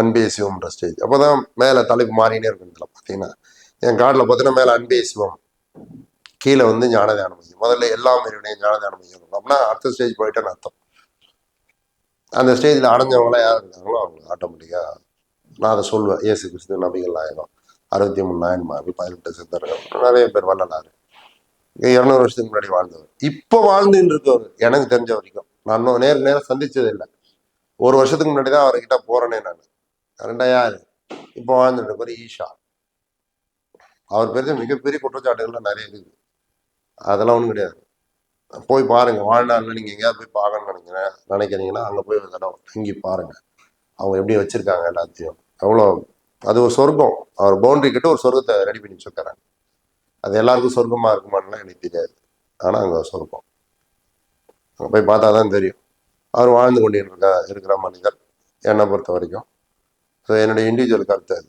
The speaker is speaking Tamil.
அன்பே சிவம்ன்ற ஸ்டேஜ். அப்போதான் மேலே தலைப்பு மாறினே இருக்கும். இதில் பார்த்தீங்கன்னா என் கார்டில் பார்த்தீங்கன்னா மேலே அன்பே சிவம், கீழே வந்து ஞானதியான மையம். முதல்ல எல்லாமே ஞானதியான மையம் இருக்கும். அப்படின்னா அடுத்த ஸ்டேஜ் போயிட்டேன்னு அர்த்தம். அந்த ஸ்டேஜில் அடைஞ்சவங்களாம் யார் இருக்காங்களோ அவங்க ஆட்டோமேட்டிக்காக நான் அதை சொல்லுவேன். இயேசு கிறிஸ்து, நபிகள் நாயகம், 63 நாயன்மார்கள், 18 சித்தர்கள், நிறைய பேர் வள்ளலாறு 200 வருஷத்துக்கு முன்னாடி வாழ்ந்தவர், இப்போ வாழ்ந்துட்டு இருக்கவர் எனக்கு தெரிஞ்ச வரைக்கும். நான் இன்னும் நேரம் சந்திச்சது இல்லை. 1 வருஷத்துக்கு முன்னாடி தான் அவர்கிட்ட போறேனே நான். ரெண்டா யாரு இப்போ வாழ்ந்துட்டு இருக்கவர் ஈஷா. அவர் பேருக்கு மிகப்பெரிய குற்றச்சாட்டுகள்லாம் நிறைய இருக்குது. அதெல்லாம் ஒன்றும் கிடையாது. போய் பாருங்க. வாழ்நாளில் நீங்க எங்கேயாவது போய் பார்க்கணும்னு நினைக்கிறீங்கன்னா அங்கே போய் ஒரு தடவை தங்கி பாருங்க. அவங்க எப்படி வச்சிருக்காங்க எல்லாத்தையும். அவ்வளோ அது ஒரு சொர்க்கம். அவர் பவுண்டரி கிட்ட ஒரு சொர்க்கத்தை ரெடி பண்ணி வச்சுருக்காங்க. அது எல்லாருக்கும் சொர்க்கமா இருக்குமான்னு எனக்கு தெரியாது. ஆனால் அங்கே சொர்க்கம். அங்கே போய் பார்த்தா தான் தெரியும். அவர் வாழ்ந்து கொண்டு இருக்கிற மனிதர் என்னை பொறுத்த வரைக்கும். ஸோ என்னுடைய இண்டிவிஜுவல் கருத்து அது.